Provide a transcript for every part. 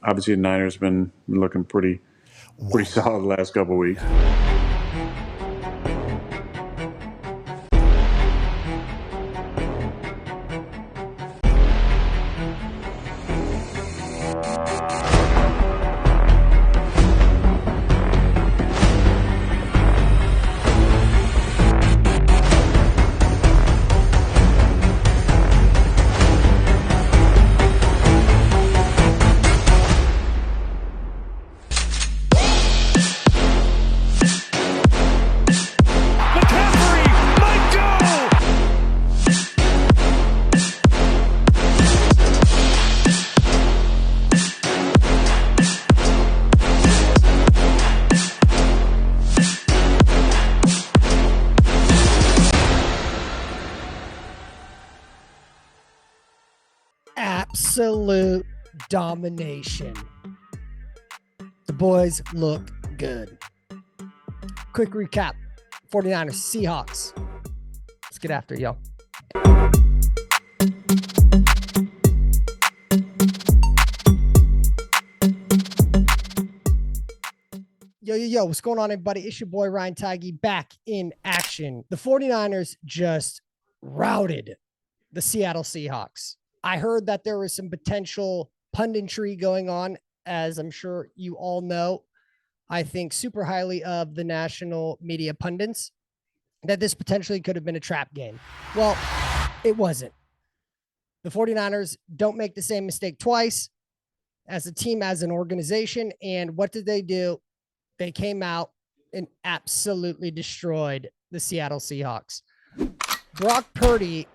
Obviously, the Niners been looking pretty solid the last couple of weeks. Absolute domination. The boys look good. Quick recap. 49ers, Seahawks. Let's get after it, yo. Yo, what's going on, everybody? It's your boy, Ryan Tigey, back in action. The 49ers just routed the Seattle Seahawks. I heard that there was some potential punditry going on, as I'm sure you all know. I think super highly of the national media pundits that this potentially could have been a trap game. Well, it wasn't. The 49ers don't make the same mistake twice as a team, as an organization. And what did they do? They came out and absolutely destroyed the Seattle Seahawks. Brock Purdy,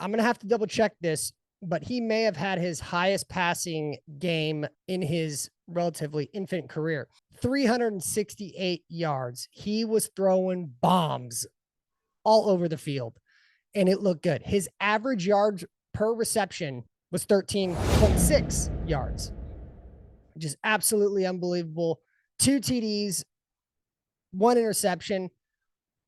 I'm going to have to double check this, but he may have had his highest passing game in his relatively infant career. 368 yards. He was throwing bombs all over the field, and it looked good. His average yards per reception was 13.6 yards, which is absolutely unbelievable. 2 TDs, 1 interception.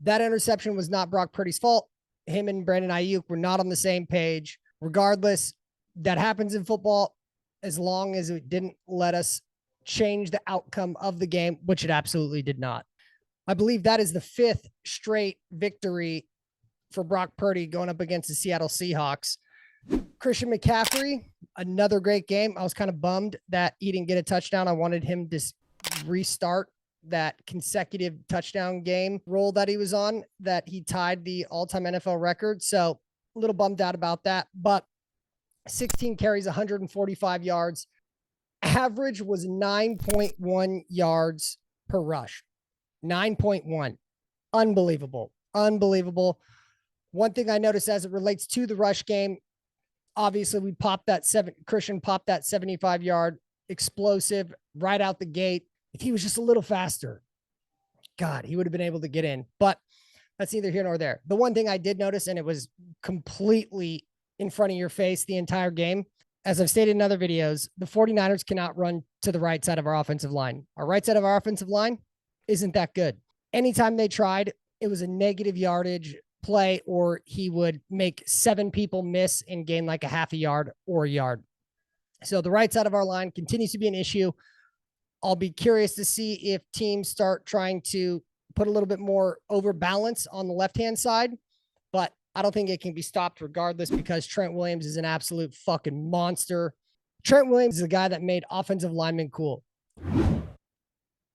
That interception was not Brock Purdy's fault. Him and Brandon Aiyuk were not on the same page. Regardless, that happens in football, as long as it didn't let us change the outcome of the game, which it absolutely did not. I believe that is the 5th straight victory for Brock Purdy going up against the Seattle Seahawks. Christian McCaffrey, another great game. I was kind of bummed that he didn't get a touchdown. I wanted him to restart that consecutive touchdown game role that he was on, that he tied the all-time NFL record. So a little bummed out about that, but 16 carries, 145 yards. Average was 9.1 yards per rush. 9.1. Unbelievable. One thing I noticed as it relates to the rush game, obviously Christian popped that 75-yard explosive right out the gate. If he was just a little faster, God, he would have been able to get in, but that's neither here nor there. The one thing I did notice, and it was completely in front of your face the entire game, as I've stated in other videos, the 49ers cannot run to the right side of our offensive line. Our right side of our offensive line isn't that good. Anytime they tried, it was a negative yardage play, or he would make 7 people miss and gain like a half a yard or a yard. So the right side of our line continues to be an issue. I'll be curious to see if teams start trying to put a little bit more overbalance on the left-hand side, but I don't think it can be stopped regardless, because Trent Williams is an absolute fucking monster. Trent Williams is the guy that made offensive linemen cool.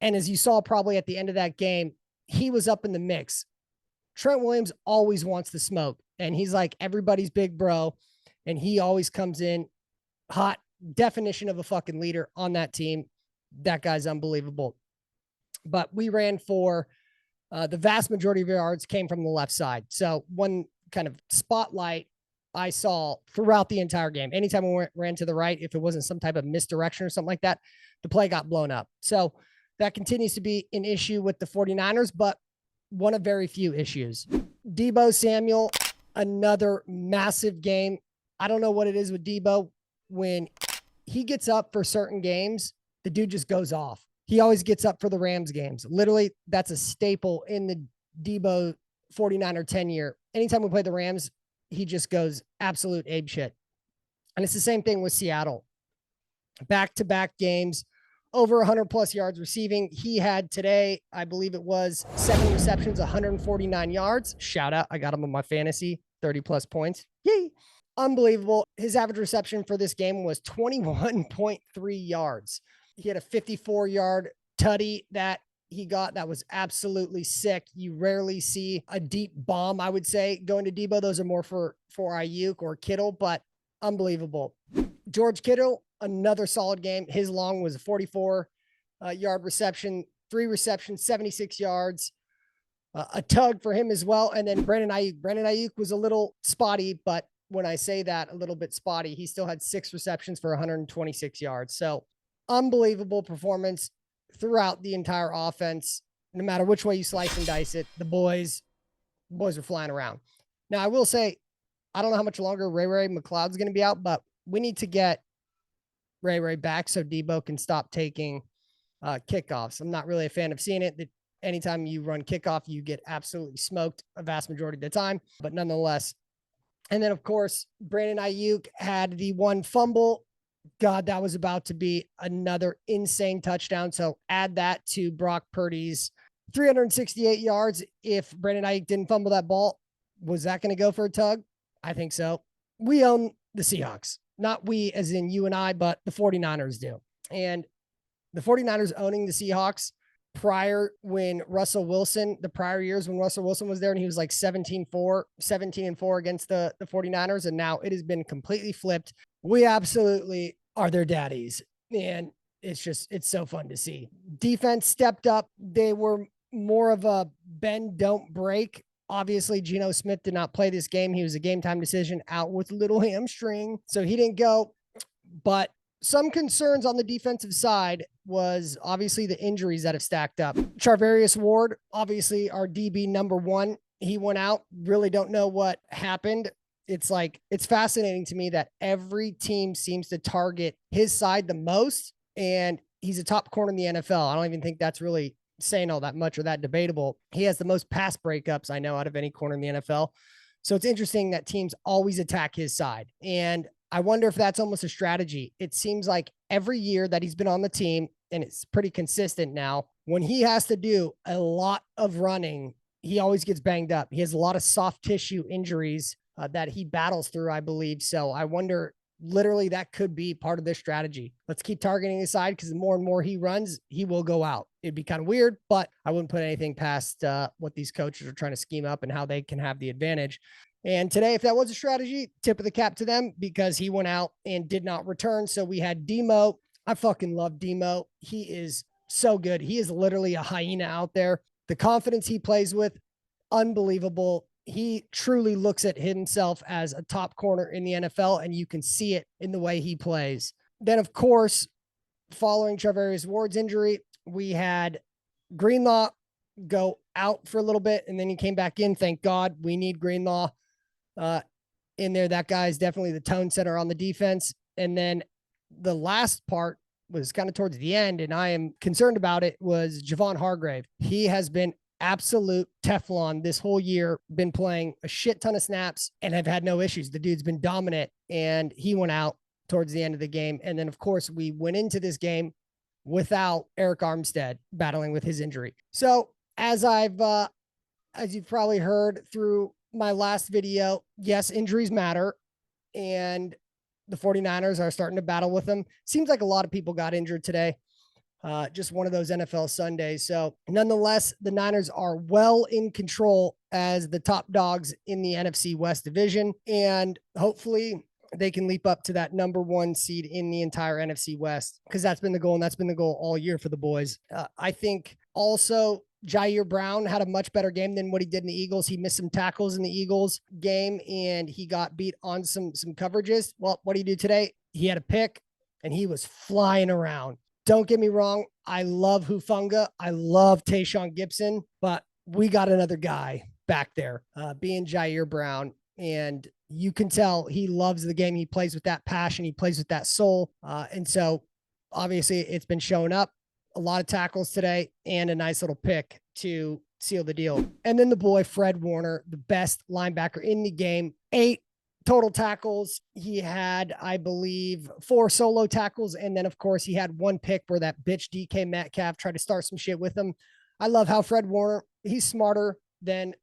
And as you saw probably at the end of that game, he was up in the mix. Trent Williams always wants the smoke, and he's like everybody's big bro, and he always comes in hot. Definition of a fucking leader on that team. That guy's unbelievable. But we ran for the vast majority of yards came from the left side. So one kind of spotlight I saw throughout the entire game, anytime we ran to the right, if it wasn't some type of misdirection or something like that, the play got blown up. So that continues to be an issue with the 49ers, but one of very few issues. Deebo Samuel, another massive game. I don't know what it is with Deebo. When he gets up for certain games, the dude just goes off. He always gets up for the Rams games. Literally, that's a staple in the Deebo 49er tenure. Anytime we play the Rams, he just goes absolute ape shit. And it's the same thing with Seattle. back-to-back games, over 100 plus yards receiving. He had today, I believe it was 7 receptions, 149 yards. Shout out. I got him on my fantasy, 30 plus points. Yay. Unbelievable. His average reception for this game was 21.3 yards. He had a 54-yard tutty that he got that was absolutely sick. You rarely see a deep bomb, I would say, going to Deebo. Those are more for Aiyuk or Kittle, but unbelievable. George Kittle, another solid game. His long was a 44-yard reception, 3 receptions, 76 yards. A tug for him as well. And then Brandon Aiyuk was a little spotty, but when I say that, a little bit spotty, he still had 6 receptions for 126 yards. So unbelievable performance throughout the entire offense. No matter which way you slice and dice it, the boys were flying around. Now, I will say, I don't know how much longer Ray McLeod's going to be out, but we need to get Ray back so Deebo can stop taking kickoffs. I'm not really a fan of seeing it. That anytime you run kickoff, you get absolutely smoked a vast majority of the time, but nonetheless. And then, of course, Brandon Aiyuk had the 1 fumble. God, that was about to be another insane touchdown. So add that to Brock Purdy's 368 yards. If Brandon Aiyuk didn't fumble that ball, was that going to go for a tug? I think so. We own the Seahawks. Not we as in you and I, but the 49ers do. And the 49ers owning the Seahawks prior when Russell Wilson, the prior years when Russell Wilson was there and he was like 17-4 against the 49ers. And now it has been completely flipped. We absolutely are their daddies. And it's so fun to see. Defense stepped up. They were more of a bend, don't break. Obviously, Geno Smith did not play this game. He was a game time decision, out with a little hamstring. So he didn't go. But some concerns on the defensive side was obviously the injuries that have stacked up. Charvarius Ward, obviously our DB number 1, he went out. Really don't know what happened. It's fascinating to me that every team seems to target his side the most, and he's a top corner in the NFL. I don't even think that's really saying all that much or that debatable. He has the most pass breakups I know out of any corner in the NFL. So it's interesting that teams always attack his side. And I wonder if that's almost a strategy. It seems like every year that he's been on the team, and it's pretty consistent now, when he has to do a lot of running, he always gets banged up. He has a lot of soft tissue injuries that he battles through, I believe. So I wonder, literally, that could be part of their strategy. Let's keep targeting his side because the more and more he runs, he will go out. It'd be kind of weird, but I wouldn't put anything past what these coaches are trying to scheme up and how they can have the advantage. And today, if that was a strategy, tip of the cap to them because he went out and did not return. So we had Demo. I fucking love Demo. He is so good. He is literally a hyena out there. The confidence he plays with, unbelievable. He truly looks at himself as a top corner in the NFL, and you can see it in the way he plays. Then, of course, following Charvarius Ward's injury, we had Greenlaw go out for a little bit, and then he came back in. Thank God. We need Greenlaw in there. That guy is definitely the tone setter on the defense. And then the last part was kind of towards the end, and I am concerned about it, was Javon Hargrave. He has been absolute Teflon this whole year, been playing a shit ton of snaps and have had no issues. The dude's been dominant, and he went out towards the end of the game. And then, of course, we went into this game without Eric Armstead battling with his injury. So as you've probably heard through my last video, yes, injuries matter, and the 49ers are starting to battle with them. Seems like a lot of people got injured today. Just one of those NFL Sundays. So nonetheless, the Niners are well in control as the top dogs in the NFC West division. And hopefully they can leap up to that number 1 seed in the entire NFC West, because that's been the goal. And that's been the goal all year for the boys. I think also Jair Brown had a much better game than what he did in the Eagles. He missed some tackles in the Eagles game and he got beat on some coverages. Well, what did he do today? He had a pick and he was flying around. Don't get me wrong. I love Hufanga. I love Tayshaun Gibson, but we got another guy back there being Jair Brown. And you can tell he loves the game. He plays with that passion. He plays with that soul. And so obviously it's been showing up. A lot of tackles today and a nice little pick to seal the deal. And then the boy, Fred Warner, the best linebacker in the game, 8 total tackles. He had, I believe, 4 solo tackles. And then, of course, he had 1 pick where that bitch DK Metcalf tried to start some shit with him. I love how Fred Warner, he's smarter than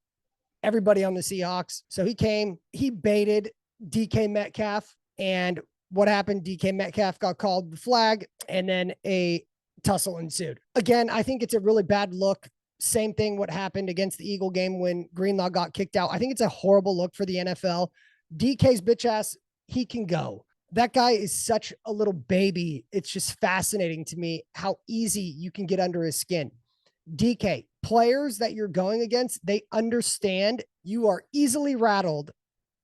everybody on the Seahawks. So he came, he baited DK Metcalf. And what happened? DK Metcalf got called the flag, and then a tussle ensued. Again, I think it's a really bad look. Same thing what happened against the Eagle game when Greenlaw got kicked out. I think it's a horrible look for the NFL. DK's bitch ass, he can go. That guy is such a little baby. It's just fascinating to me how easy you can get under his skin. DK, players that you're going against, they understand you are easily rattled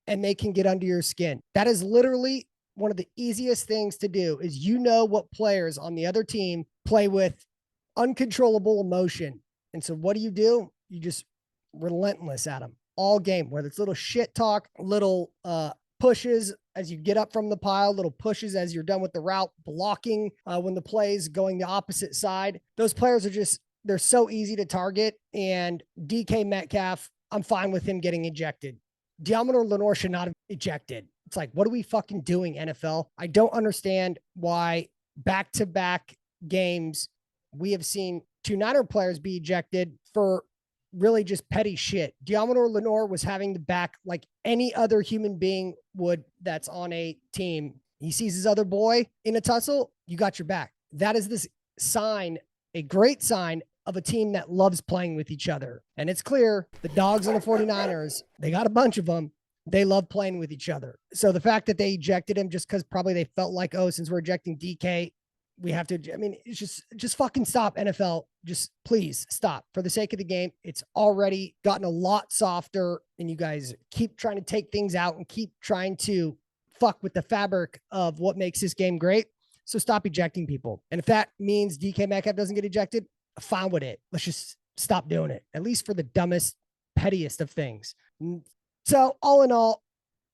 and they can get under your skin. That is literally one of the easiest things to do, is you know what players on the other team play with uncontrollable emotion. And so what do? You just relentless at them all game, whether it's little shit talk, little pushes as you get up from the pile, little pushes as you're done with the route, blocking when the play's going the opposite side. Those players are just, they're so easy to target. And DK Metcalf, I'm fine with him getting ejected. Diamador Lenore should not have ejected. It's like, what are we fucking doing, NFL? I don't understand why back-to-back games we have seen 2 Niner players be ejected for really just petty shit. Diamador Lenore was having the back like any other human being would that's on a team. He sees his other boy in a tussle, you got your back. That is this sign, a great sign of a team that loves playing with each other. And it's clear the Dogs and the 49ers, they got a bunch of them. They love playing with each other. So the fact that they ejected him just because probably they felt like, oh, since we're ejecting DK, we have to, I mean, it's just fucking stop, NFL. Just please stop for the sake of the game. It's already gotten a lot softer, and you guys keep trying to take things out and keep trying to fuck with the fabric of what makes this game great. So stop ejecting people. And if that means DK Metcalf doesn't get ejected, fine with it. Let's just stop doing it, at least for the dumbest, pettiest of things. So all in all,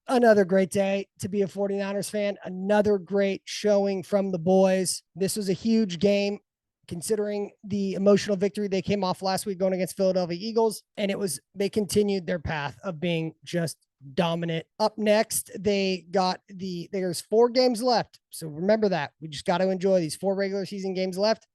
another great day to be a 49ers fan. Another great showing from the boys. This was a huge game considering the emotional victory they came off last week going against Philadelphia Eagles. And they continued their path of being just dominant. Up next, there's 4 games left. So remember that. We just got to enjoy these 4 regular season games left.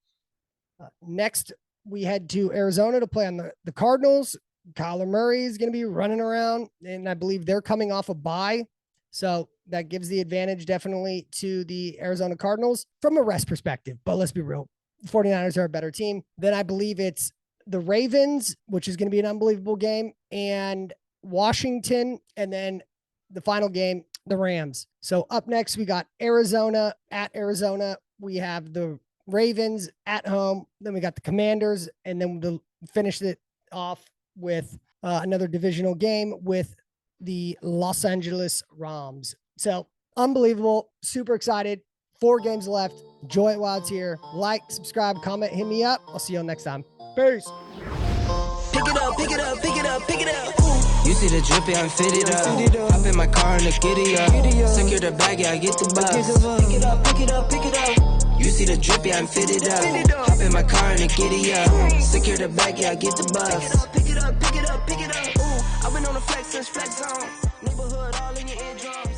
Next, we head to Arizona to play on the Cardinals. Kyler Murray is going to be running around, and I believe they're coming off a bye. So that gives the advantage definitely to the Arizona Cardinals from a rest perspective. But let's be real. The 49ers are a better team. Then I believe it's the Ravens, which is going to be an unbelievable game, and Washington, and then the final game, the Rams. So up next, we got Arizona at Arizona. We have the Ravens at home. Then we got the Commanders, and then we'll finish it off with another divisional game with the Los Angeles Rams. So unbelievable. Super excited. 4 games left. Enjoy it while it's here. Like, subscribe, comment, hit me up. I'll see you all next time. Peace. Pick it up, pick it up, pick it up, pick it up. You see the drippy, I'm fitted up. Hop in my car and the giddy up. Secure the bag, yeah, I get the bus. Pick it up, pick it up, pick it up. You see the drippy, I'm fitted up. Hop in my car and the giddy up. Secure the bag, yeah, I get the bus. Pick it up, pick it up, pick it up, pick it up. Ooh, I've been on the flex since flex zone. Neighborhood all in your eardrum.